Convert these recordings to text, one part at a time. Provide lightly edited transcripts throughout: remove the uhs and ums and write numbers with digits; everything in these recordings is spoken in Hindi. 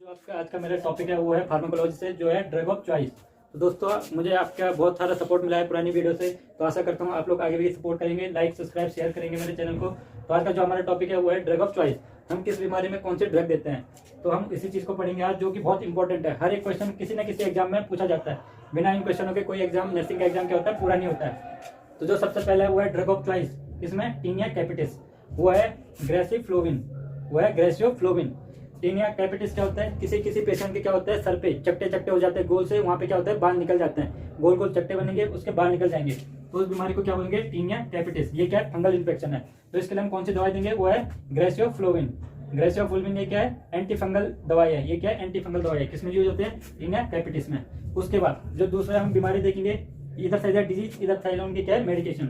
जो आपका आज का मेरा टॉपिक है वो है फार्माकोलॉजी से जो है ड्रग ऑफ चॉइस। तो दोस्तों मुझे आपका बहुत सारा सपोर्ट मिला है पुरानी वीडियो से, तो आशा करता हूँ आप लोग आगे भी सपोर्ट करेंगे, लाइक सब्सक्राइब शेयर करेंगे मेरे चैनल को। तो आज का जो हमारा टॉपिक है वो है ड्रग ऑफ चॉइस। हम किस बीमारी में कौन से ड्रग देते हैं, तो हम इसी चीज़ को पढ़ेंगे आज, जो कि बहुत इंपॉर्टेंट है। हर एक क्वेश्चन किसी न किसी एग्जाम में पूछा जाता है। बिना इन क्वेश्चनों के कोई एग्जाम, नर्सिंग का एग्जाम क्या होता है, पूरा नहीं होता है। तो जो सबसे पहले है वो है ड्रग ऑफ चॉइस, इसमें टीनिया कैपिटिस, वो है ग्रेसिफ्लोविन, वो है ग्रेसियोफ्लोविन। टीनिया कैपिटिस क्या होता है, किसी किसी पेशेंट के क्या होता है, सर पे चट्टे चट्टे हो जाते हैं गोल से, वहां पे क्या होता है, बाल निकल जाते हैं, गोल गोल चट्टे बनेंगे, उसके बाल निकल जाएंगे, तो उस बीमारी को क्या बोलेंगे, टीनिया कैपिटिस। ये क्या है, फंगल इन्फेक्शन है। तो इसके लिए हम कौन सी दवाई देंगे, वो है ग्रेसियोफ्लोविन। ग्रेसियोफ्लोविन ये क्या है, एंटी फंगल दवाई है। ये क्या है, एंटी फंगल दवाई है। किसमें यूज होते हैं, टीनिया कैपिटिस में। उसके बाद जो दूसरा हम बीमारी देखेंगे, इधर साइड है डिजीज, इधर साइड उनकी क्या है, मेडिकेशन।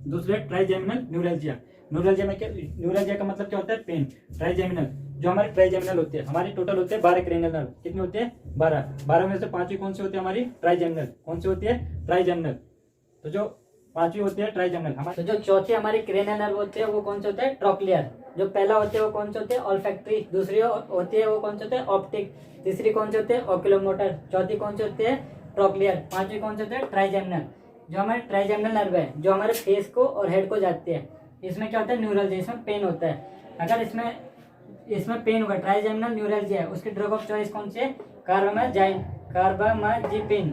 दूसरे ट्राइजेमिनल न्यूरल्जिया। न्यूरल्जिया में क्या, न्यूरल्जिया का मतलब क्या होता है, पेन। ट्राइजेमिनल, जो हमारे ट्राइजेमिनल होते हैं, हमारी टोटल होते हैं 12 क्रेनियल नर्व। कितने होते हैं, 12 में से 5 कौन सी होती है, हमारी ट्राइजेमिनल। कौन सी होती है, ट्राइजेमिनल। तो जो 5 होती है ट्राइजेमिनल हमारे। तो जो चौथी हमारी क्रेनियल नर्व होती है वो कौन से होते हैं, ट्रोक्लियर। जो पहला होते हैं वो कौन से होते हैं, ऑल्फैक्टरी। दूसरी होती है वो कौन से होते हैं, ऑप्टिक। तीसरी कौन से होते हैं, ओक्यूलोमोटर। चौथी कौन से होते हैं, ट्रोक्लियर। 5वीं कौन से होते हैं, ट्राइजेमिनल। जो हमारे ट्राइजेमिनल नर्व है, जो हमारे फेस को और हेड को जाती है, इसमें क्या होता है, न्यूरल्जिया, इसमें पेन होता है। अगर इसमें पेन होगा, ट्राइजेमिनल न्यूरल्जिया है, उसकी ड्रग ऑफ चॉइस कौन सी है, कार्बामाजिपिन।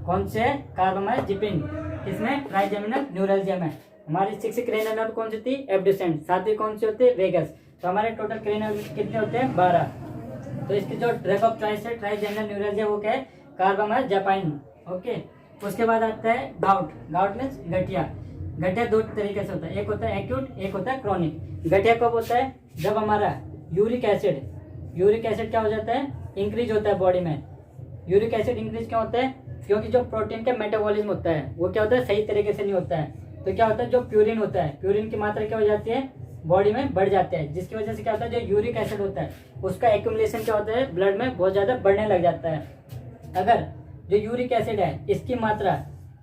कौन से, कार्बामाजिपिन। किसमें, ट्राइजेमिनल न्यूरल्जिया में। हमारी 6 क्रेनियल नर्व कौन सी थी, एब्ड्यूसेंट। 7वीं कौन सी होती है, वेगस। तो हमारे टोटल क्रेनियल कितने होते हैं, 12। तो इसकी जो ड्रग ऑफ चॉइस है ट्राइजेमिनल न्यूरल्जिया, वो क्या है, कार्बामाजिपिन। ओके। उसके बाद आता है गाउट। गाउट मीन्स गठिया। गठिया 2 तरीके से होता है, एक होता है एक्यूट, एक होता है क्रोनिक। गठिया कब होता है, जब हमारा यूरिक एसिड क्या हो जाता है, इंक्रीज होता है बॉडी में। यूरिक एसिड इंक्रीज क्यों होता है, क्योंकि जो प्रोटीन का मेटाबॉलिज्म होता है वो क्या होता है, सही तरीके से नहीं होता है। तो क्या होता है, जो प्यूरिन होता है, प्यूरिन की मात्रा क्या हो जाती है, बॉडी में बढ़ जाती है, जिसकी वजह से क्या होता है, जो यूरिक एसिड होता है उसका एक्यूमुलेशन क्या होता है, ब्लड में बहुत ज्यादा बढ़ने लग जाता है। अगर जो यूरिक एसिड है इसकी मात्रा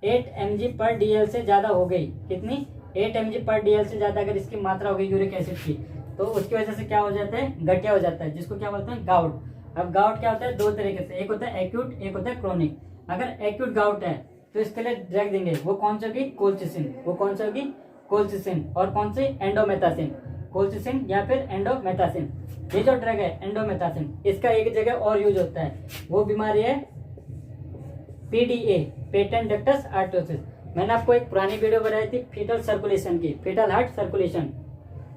8 mg पर DL से ज्यादा हो गई, कितनी, 8 mg पर DL से ज्यादा अगर इसकी मात्रा हो गई यूरिक एसिड की, तो उसकी वजह से क्या हो जाता है, गठिया हो जाता है, जिसको क्या बोलते हैं, गाउट। अब गाउट क्या होता है, 2 तरीके से, एक होता है एक्यूट, एक होता है क्रोनिक। अगर एक्यूट गाउट है तो इसके लिए ड्रग देंगे, वो कौन सी होगी, कोलचिसिन। वो कौन सी होगी, कोलचिसिन। और कौन सी, एंडोमेथासिन। कोलचिसिन या फिर एंडोमेथासिन। ये जो ड्रग है एंडोमेथासिन, इसका एक जगह और यूज होता है, वो बीमारी है PDA, पेटेंट डक्टस आर्टरोसिस। मैंने आपको एक पुरानी वीडियो बनाई थी फीटल सर्कुलेशन की, फीटल हार्ट सर्कुलेशन।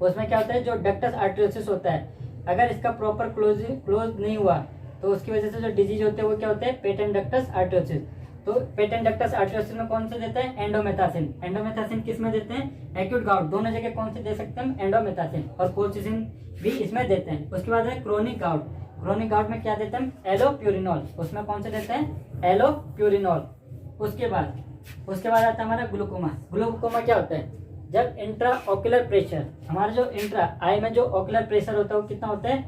उसमें क्या होता है, जो डक्टस आर्टरोसिस होता है, अगर इसका प्रॉपर क्लोज नहीं हुआ तो उसकी वजह से जो डिजीज होते हैं वो क्या होते हैं, पेटेंट डक्टस आर्टरोसिस। तो पेटेंट डक्टस आर्टरोसिस में कौन से देते हैं, एंडोमेथासिन। एंडोमेथासिन किस में देते हैं, एक्यूट गाउट, दोनों जगह कौन से दे सकते हैं, एंडोमेथासिन। और कोलचिसिन भी इसमें देते हैं। उसके बाद है क्रोनिक गाउट। क्रोनिक गाउट में क्या देते हैं, एलोप्यूरिनॉल। उसमें कौन से देते हैं, एलोप्यूरिनॉल। उसके बाद आता है हमारा ग्लूकोमा। ग्लूकोमा क्या होता है, जब इंट्रा ऑक्यूलर प्रेशर, हमारा जो इंट्रा आई में जो ऑक्यूलर प्रेशर होता है वो कितना होता है,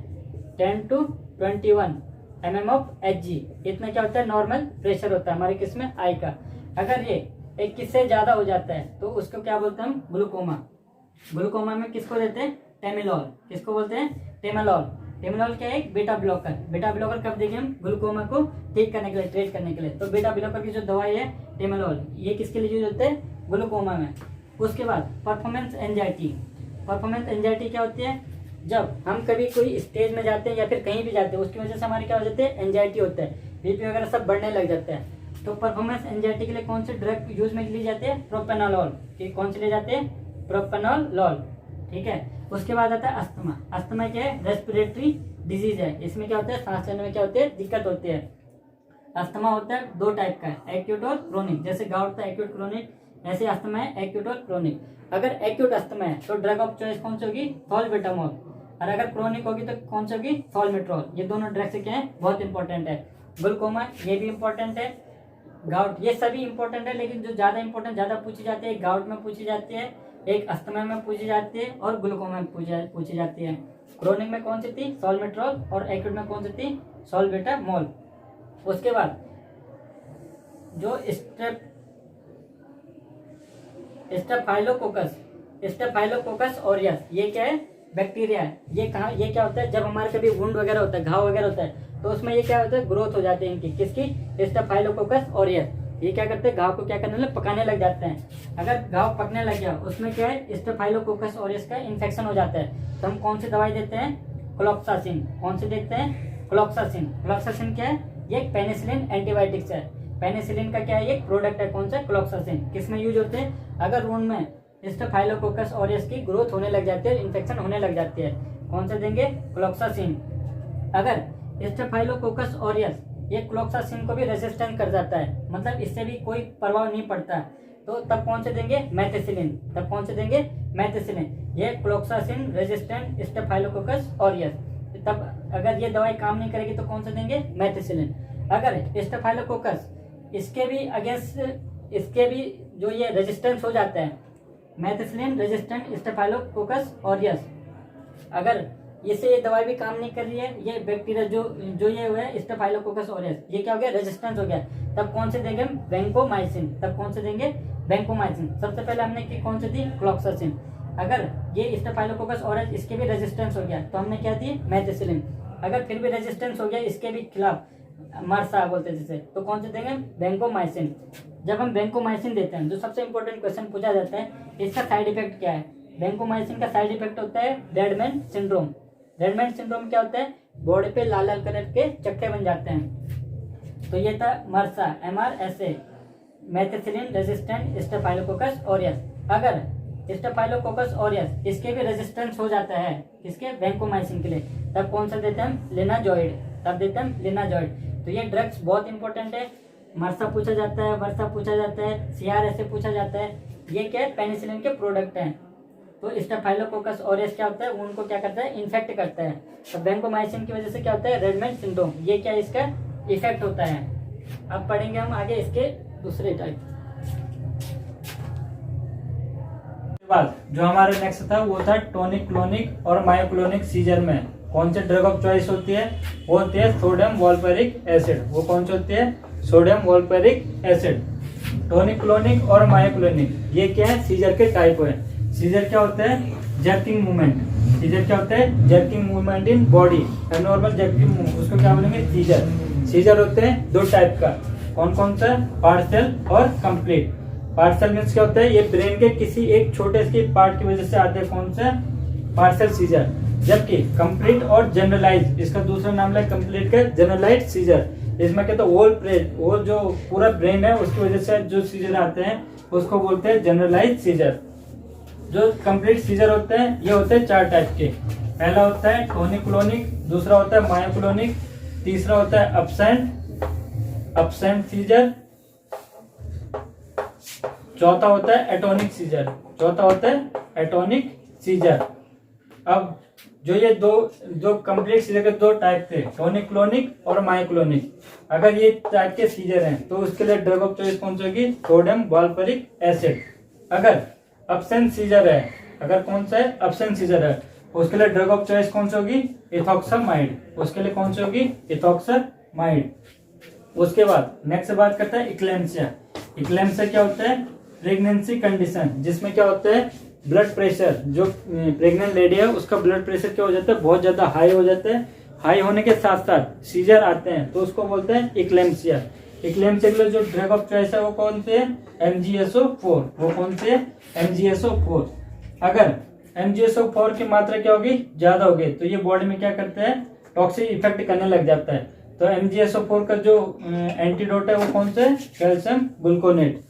10 to 21 mm of Hg। इतना क्या होता है, नॉर्मल प्रेशर होता है हमारे किसमें, आई का। अगर ये एक किससे ज्यादा हो जाता है तो उसको क्या बोलते हैं हम, ग्लूकोमा। ग्लूकोमा में किसको देते हैं, टेमिलॉल। किसको बोलते हैं, टेमिलॉल। टेमिलॉल क्या है, एक बेटा ब्लॉकर। बेटा ब्लॉकर कब देंगे हम, ग्लूकोमा को ठीक करने के लिए, ट्रीट करने के लिए। तो बेटा ब्लॉकर की जो दवाई है टेमिलॉल, ये किसके लिए यूज होते हैं, ग्लूकोमा में। उसके बाद परफॉर्मेंस एंजाइटी। परफॉर्मेंस एंजाइटी क्या होती है, जब हम कभी कोई स्टेज में जाते हैं या फिर कहीं भी जाते हैं, उसकी वजह से हमारी क्या हो जाती है, एंजाइटी होता है, बीपी वगैरह सब बढ़ने लग जाता है। तो परफॉर्मेंस एंजाइटी के लिए कौन से ड्रग यूज में ली जाती है, प्रोपेनोलॉल। कौन से ले जाते हैं, प्रोपेनोलॉल। ठीक है। उसके बाद आता है अस्थमा। अस्थमा क्या है, रेस्पिरेटरी डिजीज है। इसमें क्या होता है, सांस लेने में क्या होती है, दिक्कत होती है। अस्थमा होता है 2 टाइप का है, एक्यूट और क्रोनिक। जैसे गाउट था एक्यूट क्रोनिक, ऐसे अस्थमा है एक्यूट और क्रोनिक। अगर एक्यूट अस्थमा है तो ड्रग ऑफ चॉइस कौन सी होगी, सॉल्बेटामोल। और अगर क्रोनिक होगी तो कौन सी होगी, सॉल्मेट्रोल। ये दोनों ड्रग्स क्या है, बहुत इंपॉर्टेंट है। ग्लूकोमा ये भी इंपॉर्टेंट है, गाउट ये सभी इंपॉर्टेंट है, लेकिन जो ज्यादा इंपॉर्टेंट ज्यादा पूछी जाती है, गाउट में पूछी जाती है, एक अस्थमा में पूछी जाती है और ग्लूकोमा में पूछी जाती है। क्रोनिक में कौन सी थी, सॉल्मेट्रोल। और एक्यूट में कौन सी थी, सॉल्बेटामोल। उसके बाद जो स्टेफाइलोकोकस ऑरियस, ये क्या है, बैक्टीरिया है, ये कहाँ, ये क्या होता है, जब हमारे कभी वुंड वगैरह होता है, घाव वगैरह होता है, तो उसमें ये क्या होता है, ग्रोथ हो जाती है इनकी, किसकी, स्टेफाइलोकोकस ऑरियस। ये क्या करते हैं, घाव को क्या करने लगे, पकाने लग जाते हैं। अगर घाव पकने लग गया, उसमें क्या है, स्टेफाइलोकोकस ऑरियस का इन्फेक्शन हो जाता है, तो हम कौन सी दवाई देते हैं, क्लोक्सासिन। कौन सी देते हैं, क्लोक्सासिन। क्लोक्सासिन क्या है, ये एक पेनिसिलिन एंटीबायोटिक्स है। पेनिसिलिन का क्या है, ये प्रोडक्ट है, कौन सा, क्लोक्सासिन। किसमें यूज होते हैं, अगर वुंड में स्टेफाइलोकोकस ऑरियस की ग्रोथ होने लग जाती है, इन्फेक्शन होने लग जाती है, कौन से देंगे, क्लोक्सासिन। अगर स्टेफाइलोकोकस ऑरियस ये क्लोक्सासिन को भी रेजिस्टेंट कर जाता है, मतलब इससे भी कोई प्रभाव नहीं पड़ता, तो तब कौन से देंगे, मेथिसिलिन। तब कौन से देंगे, मेथिसिलिन। ये क्लोक्सासिन रेजिस्टेंट स्टेफाइलोकोकस ऑरियस, तब अगर ये दवाई काम नहीं करेगी तो कौन से देंगे, मेथिसिलिन। अगर स्टेफाइलोकोकस इसके भी अगेंस्ट, इसके भी जो ये रेजिस्टेंस हो जाता है, मेथिसिलिन रेजिस्टेंट स्टेफाइलोकोकस ऑरियस, अगर इससे ये दवाई भी काम नहीं कर रही है, ये बैक्टीरिया जो ये हुआ है स्टेफाइलोकोकस ऑरियस, ये क्या हो गया, रेजिस्टेंस हो गया, तब कौन से देंगे, वेंकोमाइसिन। तब कौन से देंगे, वेंकोमाइसिन। सबसे पहले हमने की कौन सी दी, क्लोक्सासिन। अगर ये स्टेफाइलोकोकस ऑरियस इसके भी रेजिस्टेंस हो गया तो हमने क्या दी, मेथिसिलिन। अगर फिर भी रेजिस्टेंस हो गया इसके भी खिलाफ, मरसा बोलते हैं जिसे, तो कौन से देंगे, वेंकोमाइसिन। जब हम वेंकोमाइसिन देते हैं, जो सबसे इंपॉर्टेंट क्वेश्चन पूछा जाता है, इसका साइड इफेक्ट क्या है। वेंकोमाइसिन का साइड इफेक्ट होता है रेडमैन सिंड्रोम। रेडमैन सिंड्रोम क्या होता है, बॉडी पे लाल लाल कलर के चट्टे बन जाते हैं। तो ये था मरसा, MRSA, methicillin resistant staphylococcus aureus. अगर स्टेफाइलोकोकस ऑरियस इसके भी रेजिस्टेंस हो जाता है, किसके, वेंकोमाइसिन के लिए, तब कौन सा देते हैं हम, लिनाजॉइड। तब देते हैं हम लिनाजॉइड। तो ये ड्रग्स बहुत इंपॉर्टेंट है। मरसा पूछा जाता है, वर्षा पूछा जाता है, CRSA पूछा जाता है। ये क्या है, पेनिसिलिन के प्रोडक्ट हैं। तो स्टेफाइलोकोकस ऑरियस क्या होता है, उनको क्या करता है, इन्फेक्ट करता है। तो वेंकोमाइसिन की वजह से क्या होता है, रेडमैन सिंड्रोम, ये क्या इसका इफेक्ट होता है। अब पढ़ेंगे हम आगे इसके दूसरे टाइप। बाद जो हमारा नेक्स्ट था वो था टोनिक क्लोनिक और मायोक्लोनिक सीजर में कौन से ड्रग ऑफ चॉइस होती है, वो होती है सोडियम वॉल्पेरिक एसिड। वो कौन सी होती है, सोडियम वॉल्पेरिक एसिड। टोनिक क्लोनिक और मायोक्लोनिक ये क्या है, सीजर के टाइप है। सीजर क्या होता है, जर्किंग मूवमेंट। सीजर क्या होता है, jerking movement in body, normal jerking movement, उसको क्या बोलेंगे, सीजर। सीजर होते हैं दो टाइप का, कौन कौन सा, पार्शियल और कंप्लीट। पार्शियल मीन्स क्या होता है, ये ब्रेन के किसी एक छोटे से पार्ट की वजह से आते हैं, कौन सा, पार्शियल सीजर। जबकि कंप्लीट और जनरलाइज, इसका दूसरा नाम है कंप्लीट का जनरलाइज सीजर। इसमें क्या, होल जो पूरा ब्रेन है उसकी वजह से जो सीजर आते हैं उसको बोलते हैं जनरलाइज सीजर। जो कंप्लीट सीजर होते हैं ये होते हैं चार टाइप के। पहला होता है टोनिक क्लोनिक, दूसरा होता है मायोक्लोनिक, तीसरा होता है अब्सेंट सीजर, चौथा होता है एटोनिक सीजर। चौथा होता है एटोनिक सीजर। अब जो ये दो कंप्लीट सीजर के दो टाइप थे, टोनिक क्लोनिक और मायोक्लोनिक, अगर ये टाइप के सीजर हैं तो उसके लिए ड्रग ऑफ चॉइस कौन सी होगी, सोडियम वॉल्पेरिक एसिड। अगर अब्सेंट सीजर है, अगर कौन सा है, अब्सेंट सीजर है, उसके लिए ड्रग ऑफ चॉइस कौन सी होगी, इथॉक्सामाइड। उसके लिए कौन सी होगी, इथॉक्सामाइड। उसके बाद नेक्स्ट बात करते हैं इक्लेम्सिया। इक्लेम्सिया क्या होता है, प्रेगनेंसी कंडीशन जिसमें क्या होता है, ब्लड प्रेशर, जो प्रेग्नेंट लेडी है उसका ब्लड प्रेशर क्या हो जाता है, बहुत ज्यादा हाई हो जाता है। हाई होने के साथ साथ सीजर आते हैं तो उसको बोलते हैं इक्लेम्सिया। इक्लेम्सिया के लिए जो ड्रग ऑफ चॉइस है वो कौन से है, MgSO4। वो कौन से है, MgSO4। अगर MgSO4 की मात्रा क्या होगी, ज्यादा होगी तो ये बॉडी में क्या करता है, टॉक्सिक इफेक्ट करने लग जाता है। तो MgSO4 का जो एंटीडोट है वो कौन सा है, कैल्शियम ग्लूकोनेट।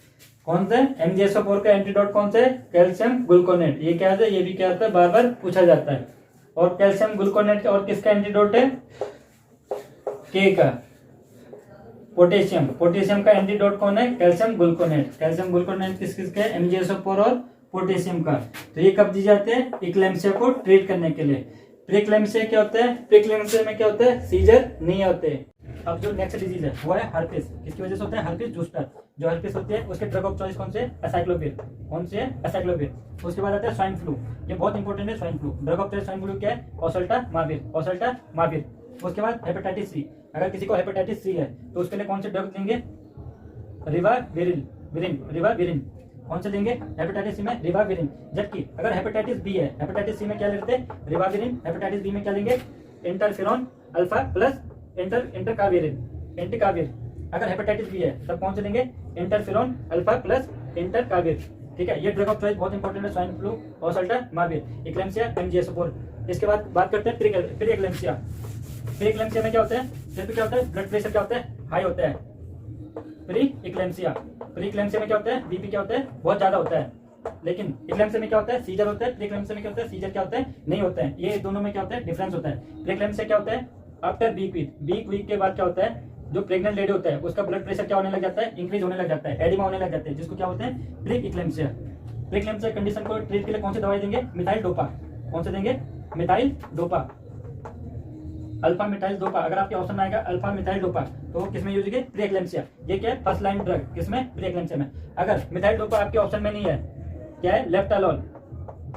कौन सा है, MgSO4 का एंटीडोट कौन सा है, कैल्शियम ग्लूकोनेट। ये क्या है, ये भी क्या होता है, बार बार पूछा जाता है। और कैल्शियम ग्लूकोनेट और किसका एंटीडोट है, के का। पोटेशियम का एंटीडोट कौन है, कैल्शियम ग्लूकोनेट। कैल्शियम ग्लूकोनेट किसका है, MgSO4 और पोटेशियम का। तो ये कब दी जाते हैं, इक्लेम्सिया को ट्रीट करने के लिए। प्रीक्लेम्सिया क्या होता है, प्रीक्लेम्सिया में क्या होता है, सीजर नहीं होते। अब जो नेक्स्ट डिजीज है वो है हर्पिस। किसकी वजह से होता है, हर्पिस जोस्टर। जो हर्पिस होती है उसके ड्रग ऑफ चॉइस कौन से है, एसाइक्लोविर। कौन से है, एसाइक्लोविर। उसके बाद आता है स्वाइन फ्लू, ये बहुत इंपॉर्टेंट है swine flu. Drug of choice swine flu क्या है, ओसेल्टामाविर। उसके बाद हेपेटाइटिस सी, अगर किसी को हेपेटाइटिस सी है तो उसके लिए कौन से ड्रग देंगे, रिवाविरिन। कौन से देंगे? हेपेटाइटिस सी में रिबाविरिन। जबकि अगर हेपेटाइटिस बी है, हेपेटाइटिस सी में क्या लेते हैं? रिबाविरिन। हेपेटाइटिस बी में क्या लेंगे? इंटरफेरॉन अल्फा प्लस इंटरकाविरिन, एंटीकाविर। अगर हेपेटाइटिस बी है तब कौन से देंगे? Interferon alpha plus entecavir. ठीक है, ये ड्रग ऑफ चॉइस बहुत इंपॉर्टेंट है। Swine flu, oseltamivir, eclampsia, MGS4। इसके बाद बात करते हैं प्री एक्लेम्सिया। प्री एक्लेम्सिया में क्या होता है? सिर्फ क्या होता है? ब्लड प्रेशर क्या होता है? हाई होता है। प्री एक्लेम्सिया में क्या होता है? बीपी क्या होता है? बहुत ज्यादा होता है। लेकिन एक्लेम्सिया में क्या होता है? सीजर होता है। प्री एक्लेम्सिया में क्या होता है? सीजर क्या होता है? नहीं होता है। ये दोनों में क्या होता है? डिफरेंस होता है। प्री एक्लेम्सिया क्या होता है? आफ्टर बीक वीक के बाद क्या होता है? जो प्रेग्नेंट लेडी होता है उसका ब्लड प्रेशर क्या होने लग जाता है? इंक्रीज होने लग जाता है, एडिमा होने लग जाता है, जिसको क्या होते हैं? Pre eclampsia. Pre eclampsia condition को ट्रीट के लिए कौन सी दवाई देंगे? Methyl dopa. कौन से देंगे? Methyl dopa, alpha methyl dopa. अगर आपके ऑप्शन में आएगा अल्फा मिथाइल डोपा तो वो किसमें यूज होगी? Pre eclampsia. ये क्या है? First line drug. किसमें? प्री एक्लेम्सिया में। अगर मिथाइल डोपा आपके ऑप्शन में नहीं है, क्या है? लेफ्टालॉल।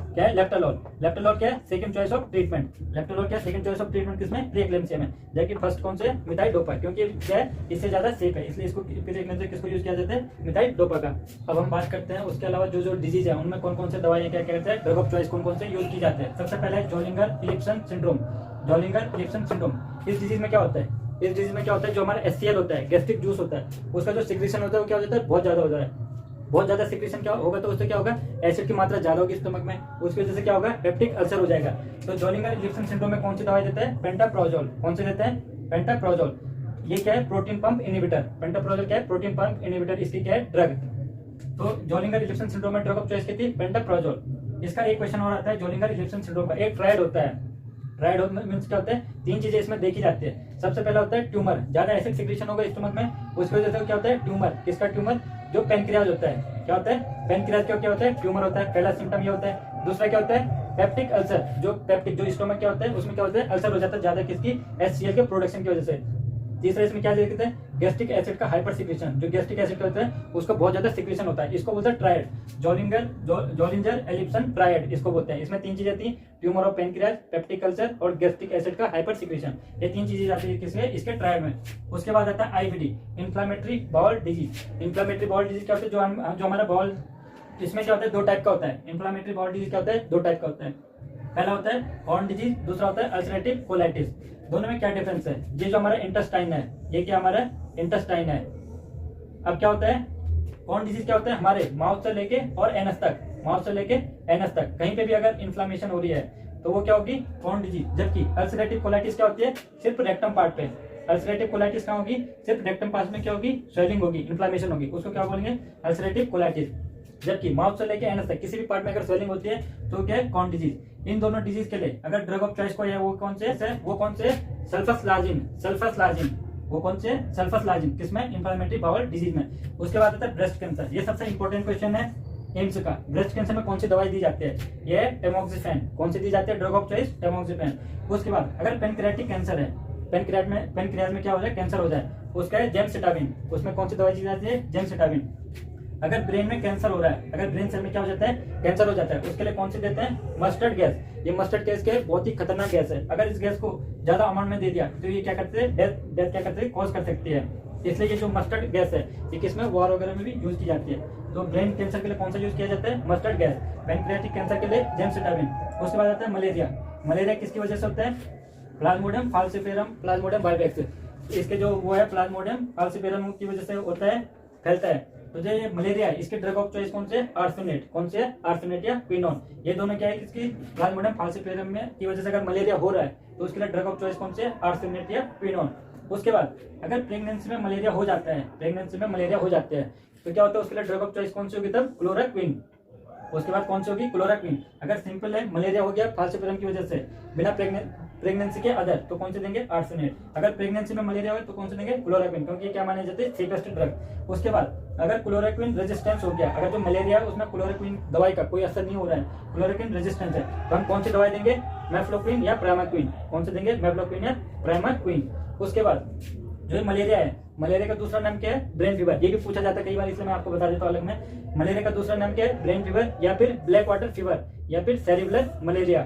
क्या है? लेफ्टालॉल। लेफ्टालॉल क्या है? Second choice of treatment. Labetalol क्या है? सेकंड चॉइस ऑफ ट्रीटमेंट किसमें? प्री एक्लेम्सिया में। जबकि फर्स्ट कौन से? मिथाइल डोपा, क्योंकि क्या है? इससे ज्यादा सेफ है, इसलिए इसको प्री एक्लेम्सिया किसको यूज किया जाता है? मिथाइल डोपा का। अब हम बात करते हैं उसके अलावा जो डिजीज है उनमें कौन कौन से दवाइयां क्या कहते हैं? ड्रग ऑफ चॉइस कौन कौन से यूज की जाते हैं? सबसे पहले जोलिंगर इलिप्सन सिंड्रोम। जोलिंगर इलिप्सन सिंड्रोम, इस डिजीज में क्या होता है? इस डिजीज में क्या होता है? जो हमारा HCl होता है, गैस्ट्रिक जूस होता है, उसका जो सिक्रीशन होता है वो क्या हो जाता है? बहुत ज्यादा हो जाता है। बहुत ज्यादा सिक्रीशन क्या होगा तो उससे क्या होगा? एसिड की मात्रा ज्यादा होगी स्टमक में, उसकी वजह से क्या होगा? पेप्टिक अल्सर हो जाएगा। तो जोलिंगर इलिप्सन सिंड्रोम में कौन सी दवाई देता है? पेंटाप्रोजोल। कौन से देते हैं? पेंटाप्रोजोल। ये क्या है? Protein pump inhibitor. पेंटाप्रोजोल क्या है? प्रोटीन पंप इनहिबिटर, इसकी क्या है? ड्रग। तो जोलिंगर इलिप्सन सिंड्रोम में ड्रग ऑफ चॉइस की थी पेंटाप्रोजोल। इसका एक क्वेश्चन और आता है जोलिंगर इलिप्सन सिंड्रोम का। एक ट्रायड होता है। ट्रायड मींस क्या होता है? 3 चीजें इसमें देखी जाती है। सबसे पहला होता है ट्यूमर, ज्यादा एसिड सिक्रीशन होगा स्टमक में, उसकी वजह से क्या होता है? ट्यूमर। किसका ट्यूमर? जो पेनक्रियाज होता है। क्या होता है? पेनक्रियाज क्या होता है? ट्यूमर होता है। पहला सिम्टम ये होता है। दूसरा क्या होता है? Peptic ulcer. जो पेप्टिक जो स्टमक क्या होता है उसमें क्या होता है? अल्सर हो जाता है ज्यादा, किसकी? HCl के प्रोडक्शन की वजह से। तीसरा इसमें क्या देखते हैं? गैस्ट्रिक एसिड का हाइपर सिक्रीशन। जो गैस्ट्रिक एसिड का होता है उसका बहुत ज्यादा सिक्रीशन होता है, इसको बोलते हैं ट्रायड। जोलिंगर इलिप्सन ट्रायड इसको बोलते हैं। इसमें 3 चीजें थी, tumour of pancreas, peptic ulcer और गैस्ट्रिक एसिड का हाइपर सिक्रीशन। ये 3 चीजें आती है किसमें? इसके ट्रायड में। उसके बाद आता है IBD, inflammatory bowel disease. Inflammatory bowel disease क्या होता है? जो हमारा बाउल, इसमें क्या होता है? 2 टाइप का होता है। इन्फ्लामेटरी बाउल डिजीज क्या होता है? 2 टाइप का होता है। पहला होता है कॉर्न डिजीज, दूसरा होता है अल्सरेटिव कोलाइटिस। दोनों में क्या डिफरेंस है? ये जो हमारा इंटेस्टाइन है, ये क्या हमारा इंटेस्टाइन है। अब क्या होता है? कॉर्न डिजीज क्या होता है? हमारे माउथ से लेके और एनस तक, माउथ से लेके एनस तक कहीं पे भी अगर इन्फ्लामेशन हो रही है तो वो क्या होगी? Corn disease. जबकि अल्सरेटिव कोलाइटिस क्या होती है? सिर्फ रेक्टम पार्ट पे। अल्सरेटिव कोलाइटिस कहाँ होगी? सिर्फ रेक्टम पार्ट में क्या होगी? स्वेलिंग होगी, इन्फ्लामेशन होगी, उसको क्या बोलेंगे? Ulcerative colitis. जबकि माउथ से लेके एनस तक किसी भी पार्ट में अगर स्वेलिंग होती है तो क्या है? Corn disease. इन दोनों डिजीज के लिए अगर ड्रग ऑफ चॉइस को है वो कौन से? सल्फास्लाजिन। सल्फास्लाजिन, वो कौन से? सल्फास्लाजिन। किसमें? इन्फ्लेमेटरी बाउल डिजीज में। उसके बाद आता है ब्रेस्ट कैंसर। ये सबसे इंपॉर्टेंट क्वेश्चन है एम्स का। ब्रेस्ट कैंसर में कौन सी दवाई दी जाती है? ये टेमोक्सिफेन। कौन सी दी जाती है? Drug of choice टेमोक्सिफेन। उसके बाद अगर पेनक्रियाटिक कैंसर है, पेनक्रियाज में क्या हो जाए? कैंसर हो जाए, उसका है जेमसिटाबिन। उसमें कौन सी दवाई दी जाती है? जेमसिटाबिन। अगर ब्रेन में कैंसर हो रहा है, अगर ब्रेन सेल में क्या हो जाता है? कैंसर हो जाता है, उसके लिए कौन सी देते हैं? Mustard gas. ये मस्टर्ड गैस क्या है? बहुत ही खतरनाक गैस है। अगर इस गैस को ज्यादा अमाउंट में दे दिया तो ये क्या करते हैं? डेथ क्या करते हैं? कॉज कर सकती है। इसलिए ये जो मस्टर्ड गैस है ये किसमें? वॉर वगैरह में भी यूज की जाती है। तो ब्रेन कैंसर के लिए कौन सा यूज किया जाता है? Mustard gas. पेनक्रियाटिक कैंसर के लिए जेमसिटाबिन। उसके बाद आता है मलेरिया। मलेरिया किसकी वजह से होता है? Plasmodium falciparum, plasmodium vivax. इसके जो वो है प्लाज्मोडियम फाल्सिफेरम की वजह से होता है, फैलता है। तो जो ये मलेरिया है इसके ड्रग ऑफ चॉइस कौन से? आर्सेनेट। कौन से? आर्सेनेट या क्विनोन। ये दोनों क्या है? किसकी? प्लाज्मोडियम फाल्सिफेरम में की वजह से अगर मलेरिया हो रहा है तो उसके लिए ड्रग ऑफ चॉइस कौन से? आर्सेनेट या क्विनोन। उसके बाद अगर प्रेगनेंसी में मलेरिया हो जाता है, प्रेगनेंसी में मलेरिया हो जाते हैं तो क्या होता है? उसके लिए ड्रग ऑफ चॉइस कौन सी होगी तब? क्लोरोक्विन। उसके बाद कौन सी होगी? क्लोरोक्विन। अगर सिंपल है मलेरिया हो गया फाल्सिफेरम की वजह से बिना प्रेगनेंसी के अदर तो कौन से देंगे? आर्सेनेट। अगर प्रेगनेंसी में मलेरिया हो तो कौन से देंगे? क्लोरोक्विन, क्योंकि क्या माने जाते हैं? Safest drug. उसके बाद अगर क्लोरोक्विन रेजिस्टेंस हो गया, अगर जो मलेरिया है उसमें क्लोरोक्विन दवाई का कोई असर नहीं हो रहा है, क्लोरोक्विन रेजिस्टेंस है, तो हम कौन सी दवाई देंगे? मेफ्लोक्विन या प्राइमाक्विन। कौन से देंगे? मेफ्लोक्विन या प्राइमाक्विन। उसके बाद जो मलेरिया है, मलेरिया का दूसरा नाम क्या है? Brain fever. ये भी पूछा जाता है कई बार, इसलिए मैं आपको बता देता हूँ अलग में। मलेरिया का दूसरा नाम क्या है? ब्रेन फीवर या फिर ब्लैक वाटर फीवर या फिर सेरिब्रल मलेरिया।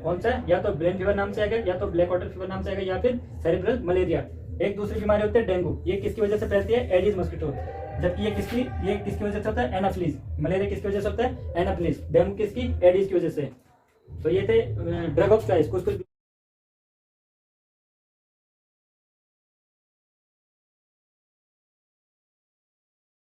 कौन सा? या तो ब्रेन फीवर नाम से आएगा, या तो ब्लैक वाटर फीवर नाम से आएगा, या फिर सेरिब्रल मलेरिया। एक दूसरी बीमारी होती है डेंगू। ये किसकी वजह से फैलती है? Aedes mosquito. जबकि ये किसकी वजह से होता है? एनाफिलिस। मलेरिया किसकी वजह से होता है? एनाफिलिस। डेंगू किसकी? एडिस की वजह से। तो ये थे ड्रग ऑफ चॉइस। कुछ